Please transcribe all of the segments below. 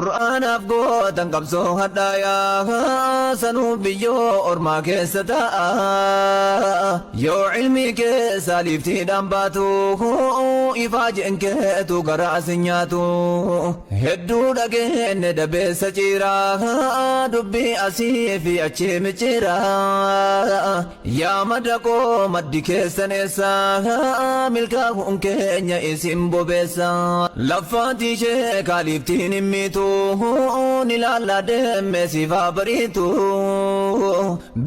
Qur'aana afgootan qabsoo hadhaayaa sanuu biyyoo ormaa keessa taa'a yoo ilmi keessa liiftiidhaan baatu ifaa jeenkeetu gara asin nyaatu hedduu dhageenne dabeessa ciiraa dubbii asii fi achi micciiraa yaa madaqoo maddi keessaneessa milkaa'uun keenya isin bobeessa laffaati ishee kaaliiftiin himmitu ni laalla deemme sifaa bariitu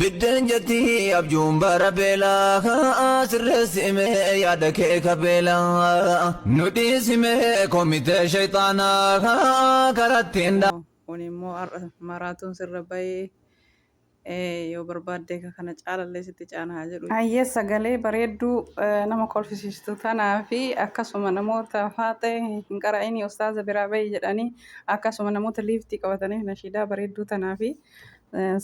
biddeen jetti abjuun bara beelaa sirreessi himee yaada kee kabeelaa nu dhiisimee komitee shayxaanaa karattiin dha. Kun immoo maraatuun sirra bahee yoo barbaadde kana caalallee sitti caanaa jedhu. Hayyee sagalee bareedduu nama kolfisiistu tanaa fi akkasuma namoota faaxee hin qara'ini ustaaza biraa bahii jedhanii akkasuma namoota liiftii qabatanii nashiidaa bareedduu tanaa fi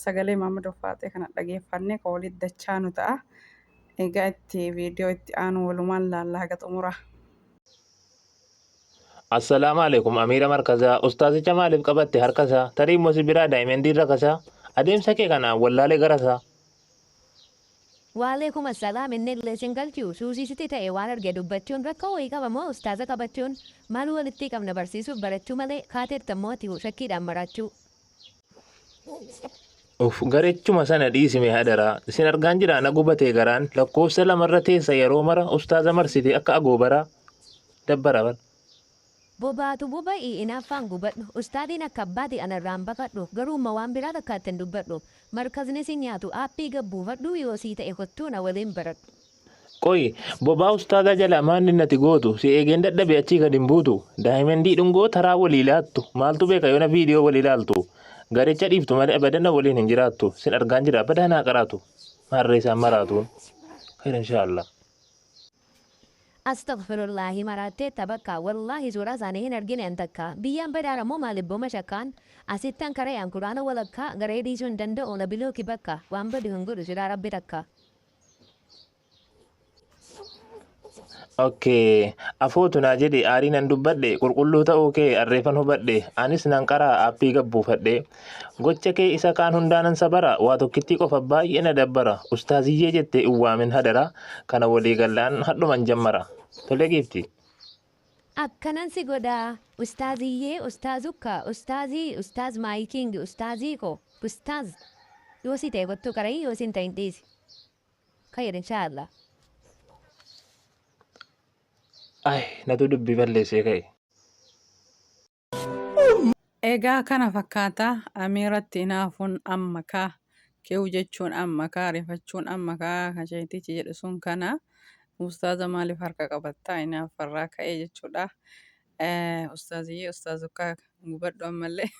sagalee Maamad Faaxee kana dhageeffannee kan walitti dachaa nu ta'a. Egaa itti viidiyoo itti aanu walumaan laalla haga xumura. Assalamu alaikum Amira Markaza ustaazicha maaliif qabatte harkasaa tarii mosi biraa daa'imman dirra kasaa adeemsa kee kana wallaalee garasaa. Waalaikum assalam inni leeshin galchuu suusisitti ta'e waan arge dubbachuun rakkoo wayii qaba moo ustaaza qabachuun maal walitti qabna barsiisuuf barachuu malee kaateertammoo ati shakkiidhaan marachuu. Garechuma sana dhiisime hadaraa isin argaan jira na gubatee garaan lakkoofsa lamarra teessa yeroo mara ustaaza marsite akka agoobaraa dabbara bar. Bobaatu boba'ii inaafaan gubadhu ustaadiin akka abbaati anarraan baqadhu garuu waan biraa takkaattan dubbadhu markazni si nyaatu aappii gabbuufadhu yoo sii ta'e kottuu na waliin baradhu. Qoyi bobaa ustaaza jala maanni nati gootu si eegeen dadhabe achii gad hin buutu daa'imman dhungoo taraa walii laattu maaltu beeka yoona viidiyoo walii laaltu garecha dhiiftu malee abadanna waliin hin jiraattu sin argaan jira badanaa qaraatu maarree isaan maraatuun khayr inshaallah. Astaghfirullahi marattee tabakka wallahi suuraa isaanii hin argine antakka biyyaan badaarammoo maalibboma shakkaan asittan karayaan quraana walakkaa garee dhiisuu hin danda'u na bilooki bakka waan badu hin godhu sidaa rabbi takka. Okay, afootu naa jedhe aarii nan dubbadhe qulqulluu ta'uu kee arreeffan hubadhe anis nan qaraa aappii gabbuufadhe gocha kee isa kaan hundaanan sabara waa tokkittii qofa baay'ee na dabbara ustaaziyyee jette uwwaamin hadara kana walii gallaan hadhuman jammara tolee giifti. Akkanan si godhaa ustaaziyyee ustaazukka ustaazii ustaaz maayiking ustaazii ko ustaaz yoo si ta'e kottuu qarayii yoo sin ta'in dhiisi. Khayr inshaallah. Ay, natu dubbii balleessee ka'e. Egaa kana fakkaata Amiiratti hinaafuun amma kaa keewu jechuun amma kaa rifachuun amma kaa kasheetichi jedhu sun kana ustaaza maaliif harka qabattaa hinaafarraa ka'ee jechuudha. Ustaaziyyee ustaazukkaa gubadhu ammallee.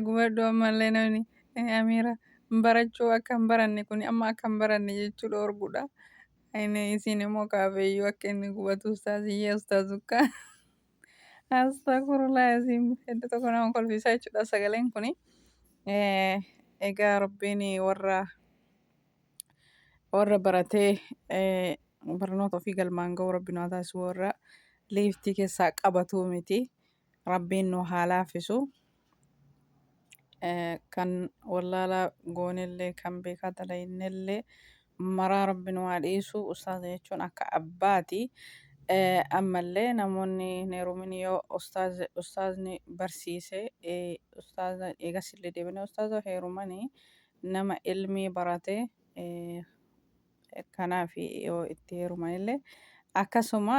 Gubadhu ammallee namni Amiira barachuu akka hin baranne kun amma akka hin baranne jechuu dhoorgudha. Isin immoo kaafeeyyuu akka inni gubatu ustaaziyyee ustaazukkaa. Astagfirullah isin hedduu tokko nama kolfisaa jechuudha sagaleen kuni. Egaa rabbiin warra baratee barnoota ofii galmaan ga'u rabbiin haa taasisu warra liiftii keessaa qabatu miti rabbiin nu haa laaffisu. Kan wallaalaa goonellee kan beekaa dalaynellee maraa rabbiin waa dhiisu ustaaza jechuun akka abbaati. Ammallee namoonni neerumin yoo ustaazni barsiise ustaaza eegasillee deebine ustaaza heerumanii nama ilmii barate kanaaf yoo itti heerumanillee akkasuma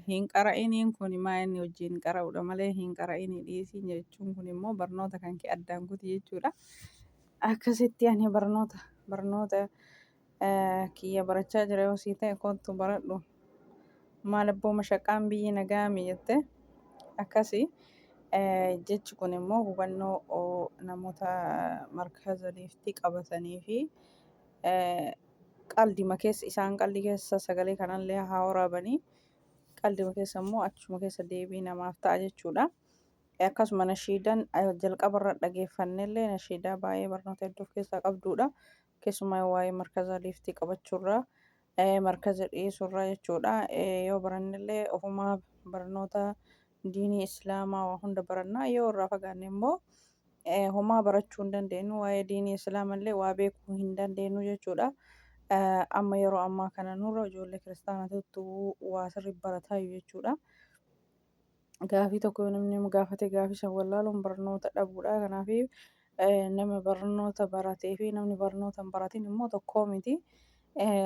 hin qara'iniin kun maa inni wajjin qara'udha malee hin qara'inii dhiisiin jechuun kun immoo barnoota kan kee addaan kuti jechuudha. Akkasitti ani barnoota kiyya barachaa jira yoo sii ta'e kottu baradhu maal abboo mashaqaan biyyi nagaami jette akkasi jechi kun immoo hubannoo namoota markaza liiftii qabatanii fi qaldima keessa isaan qalbii keessa sagalee kanallee haa waraabanii qaldima keessa immoo achuma keessa deebii namaaf ta'a jechuudha. Akkasuma nashiidaan jalqabarra dhageeffannellee nashiidaa baay'ee barnoota hedduu of keessaa qabdudha. Keessumaa waa'ee markaza liiftii qabachuurraa markaza dhiyeessurraa jechuudha. Yoo barannellee ofumaa barnoota diinii islaamaa waa hunda barannaa yoo irraa fagaanne immoo homaa barachuu hin dandeenyu waa'ee diinii islaamallee waa beekuu hin dandeenyu jechuudha. Amma yeroo ammaa kana nurra ijoollee kiristaanatu waa sirrii barataa jechuudha. Gaafii tokko yoo namni gaafate gaafii san wallaaluun barnoota dhabuudha. Kanaaf nama barnoota baratee fi namni barnoota hin baratin immoo tokkoo miti.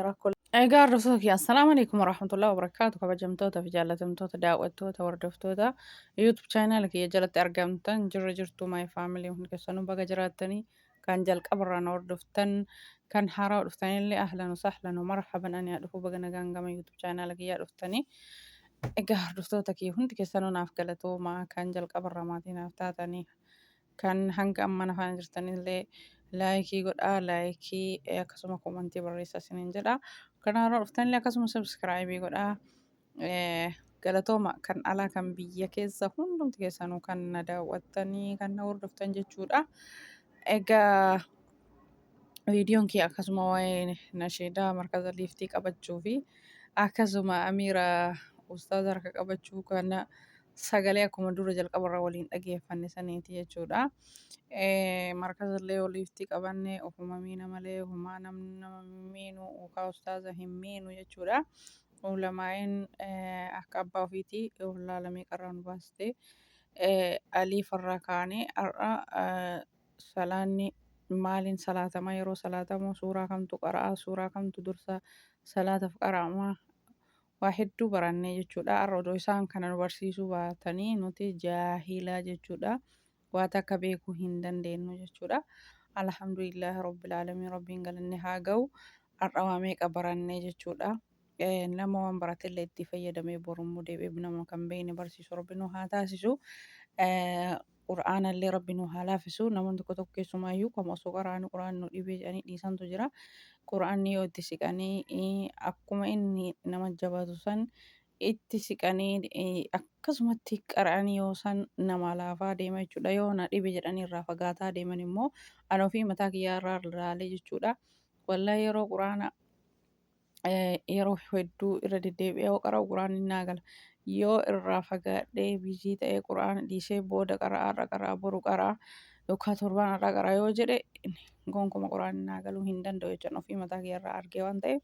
Rakkoo. Egaa hordoftoota kiyya assalaamu alaikum warahmatullahi wabarakaatu kabajamtoota fi jaallatamtoota daawwattoota hordoftoota YouTube chaanaala kiyya jalatti argamtan jirtu my family hundi keessanuu baga jiraattanii kan jalqabarraa na hordoftan kan haaraa dhuftanillee ahlan wa sahlan wa marhaban ani dhufu baga nagaan gama YouTube chaanaala kiyyaa dhuftanii. Egaa hordoftoota kiyya hundi keessanuu naaf galatoomaa kan jalqabarraa maatii naaf taatanii kan hanga amma nafaan jirtanillee laayikii godhaa laayikii akkasuma komantii barreessaa isiniin jedha. Kan haaraa dhuftanillee akkasuma sabskraayibii godhaa. Galatooma kan alaa kan biyya keessa hundumti keessanuu kan na daawwattanii kan na hordoftan jechuudha. Egaa viidiyoon kiyya akkasuma waa'ee nasheedaa markaza liiftii qabachuu fi akkasuma amiira ustaaza harka qabachuu kana sagalee akkuma dura jalqabarraa waliin dhageeffanne saniiti jechuudha. Markazallee yoo liiftii qabanne ofuma miina malee homaa nama miinu yookaan ustaaza hin miinu jechuudha. Ulamaa'een akka abbaa ofiitii laalamee qarraa nu baaste aliifarraa kaanee har'a salaanni maaliin salaatama yeroo salaatamu suuraa kamtu qara'a suuraa kamtu dursa salaataaf qara'ama waa hedduu barannee jechuudha. Har'a odoo isaan kana nu barsiisuu baatanii nuti jaahilaa jechuudha. Waa takka beekuu hin dandeenyu jechuudha. Alhamdulillah rabbil alamin rabbiin galanne haa ga'u. Har'a waa meeqa barannee jechuudha. Nama waan baratillee itti fayyadamee borummoo deebi'ee nama kan beekne barsiisu rabbi nu haa taasisu. Qura'aanallee rabbi nu haa laaffisu. Namoonni tokko tokko keessumaayyuu kan osoo qaraanii qura'aan nu dhibee jedhanii dhiisantu jira. Qura'aanni yoo itti siqanii akkuma inni nama jabaatu san itti siqanii akkasumatti qara'anii yoo san nama laafaa deema jechuudha. Yoo na dhibe jedhanii irraa fagaataa deeman immoo anoo fi mataa kiyyaa irraa ilaalee jechuudha. Wallahi yeroo quraana yeroo hedduu irra deddeebi'ee yoo qara'u quraanni naa gala. Yoo irraa fagaadhee bizii ta'ee quraana dhiisee booda qara'aarra qaraa boru qaraa yookaan torbaan irraa qaraa yoo jedhe gonkumaa quraanni naa galuu hin danda'u jechuudha. Ofii mataa kiyyaa irraa argee waan ta'eef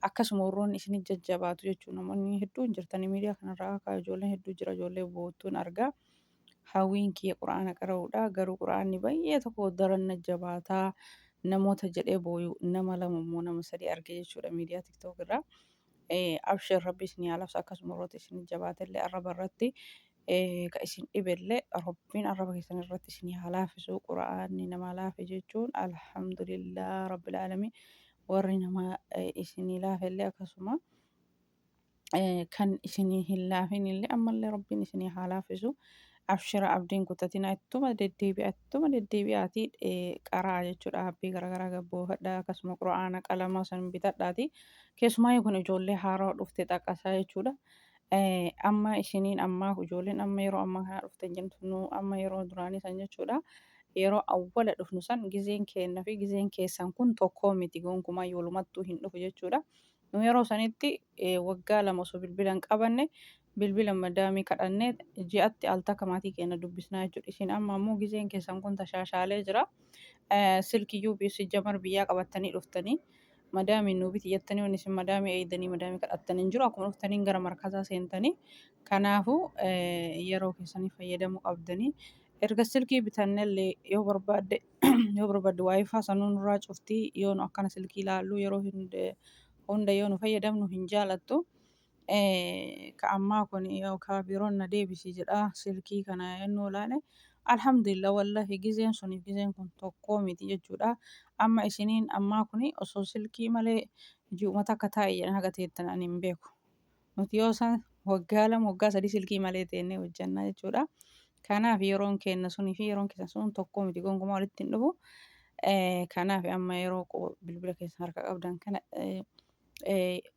akkasuma warroonni isin jajjabaatu jechuudha. Namoonni hedduun jirtanii miidiyaa kanarraa akka ijoolleen hedduu jira ijoollee boottuun argaa. Hawwiin kiyya quraana qara'uudha. Garuu quraanni baay'ee tokko daran jabaataa namoota jedhee booyu nama lama immoo nama sadii arge jechuudha miidiyaa tiktook irraa. Abshir rabbi isin yaalabsa akkasuma warroota isin jabaatellee arraba irratti ka isin dhibellee rabbiin arraba keessan irratti isin haa laaffisu quraanni nama laafe jechuun alhamdulillah rabbil alamin warri nama isinii laafellee akkasuma kan isinii hin laafinillee ammallee rabbiin isinii haa laaffisu. Abshira abdiin kutatina ittuma deddeebi'aatii qaraa jechuudha. Abbii garaagaraa gabboofadha akkasuma quraana qalama san bitadhaati. Keessumaa kun ijoollee haaraa dhufte xaqqasaa jechuudha. Amma isiniin ammaa ijoolleen amma yeroo ammaa kana dhufte jennu amma yeroo duraanii san jechuudha. Yeroo awwala dhufnu san gizeen keenna fi gizeen keessan kun tokkoo miti gonkumaa walumattuu hin dhufu jechuudha. Nu yeroo sanitti waggaa lama osoo bilbila hin qabanne bilbila madaamii kadhannee ji'atti al takka maatii keenya dubbisnaa jechuudha. Isin amma ammoo gizeen keessan kun tashaashaalee jira. Silkiyyuu jamar biyyaa qabattanii dhuftanii madaamiin nuu biti jettanii waan isin madaamii eeydanii madaamii kadhattanii jiru akkuma dhuftanii gara markazaa seentanii. Kanaafuu yeroo keessanii fayyadamuu qabdanii. Erga silkii bitannellee yoo barbaadde waayifaa sanuu nurraa cuftii yoo nu akkana silkii ilaallu yeroo hunda yoo nu fayyadamnu hin jaalattu. Ka ammaa kun yookaan biroon na deebisi jedha silkii kana yennuu ilaale alhamdulillah wallahi gizeen suniif gizeen kun tokkoo miti jechuudha. Amma isiniin ammaa kun osoo silkii malee ji'uma takka taa'e jedhan haga teettan ani hin beeku. Nuti yoo san waggaa lama waggaa sadii silkii malee teennee hojjannaa jechuudha. Kanaaf yeroon kenna sunii fi yeroon keessan sun tokkoo miti gonkumaa walitti hin dhufu. Kanaaf amma yeroo bilbila keessan harka qabdan kana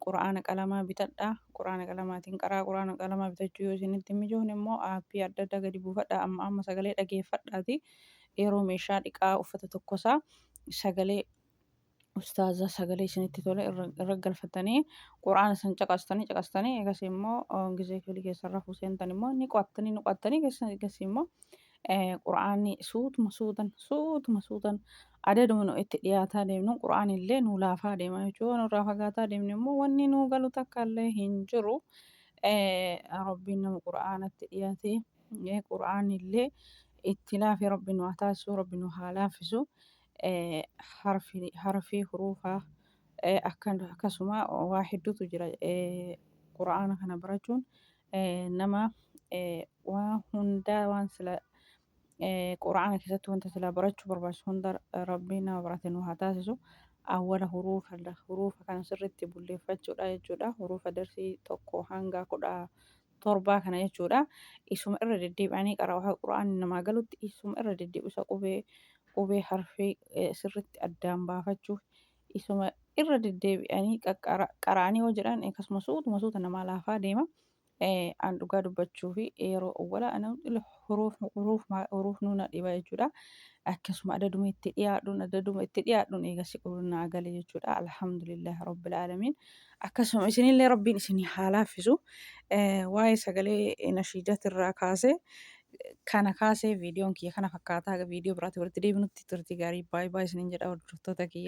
quraana qalamaa bitadhaa. Quraana qalamaatiin qaraa quraana qalamaa bitachuu yoo isinitti hin mijoofne immoo aappii adda addaa gadi buufadhaa. Amma sagalee dhageeffadhaati. Yeroo meeshaa dhiqaa uffata tokkosaa sagalee ustaaza sagalee isinitti tole irra galfatanii quraana san caqastanii egas immoo gizee filii keessa rafuu seentan immoo ni qo'attanii egas immoo quraanni suutuma suutan adaduma nu itti dhiyaataa deemnu quraanni illee nu laafaa deema jechuudha nurraa fagaataa deemne immoo wanni nu galu takka illee hin jiru rabbiin nama quraanatti dhiyaate quraanni illee itti laafee rabbi nu haa taasisu rabbi nu haa laaffisu. Harfii huruufaa akkasuma waa hedduutu jira quraana kana barachuun nama waan hundaa waan sila quraana keessatti wanta sila barachuu barbaachisu hunda rabbiin nama barate nu haa taasisu. Awwala huruufa kana sirriitti bulleeffachuudha jechuudha. Huruufa darsii tokko hanga 17 kana jechuudha. Isuma irra deddeebi'anii qara'aa quraanni namaa galutti isuma irra deddeebi'u qubee harfii sirriitti addaan baafachuuf isuma irra deddeebi'anii qara'anii yoo jedhan akkasuma suuta namaa laafaa deema. An dhugaa dubbachuu fi yeroo awwalaa huruufnu na dhiba jechuudha. Akkasuma adaduma itti dhiyaadhuun eegas qulqullina galee jechuudha. Alhamdulillahi rabbil aalamiin. Akkasuma isinillee rabbiin isin haa laaffisu. Waa'ee sagalee nashiidatirraa kaasee kana kaasee viidiyoon kiyya kana fakkaataa viidiyoo biraatti walitti deebinutti turtii gaarii baay'ee isiniin jedha hordoftoota kiyya.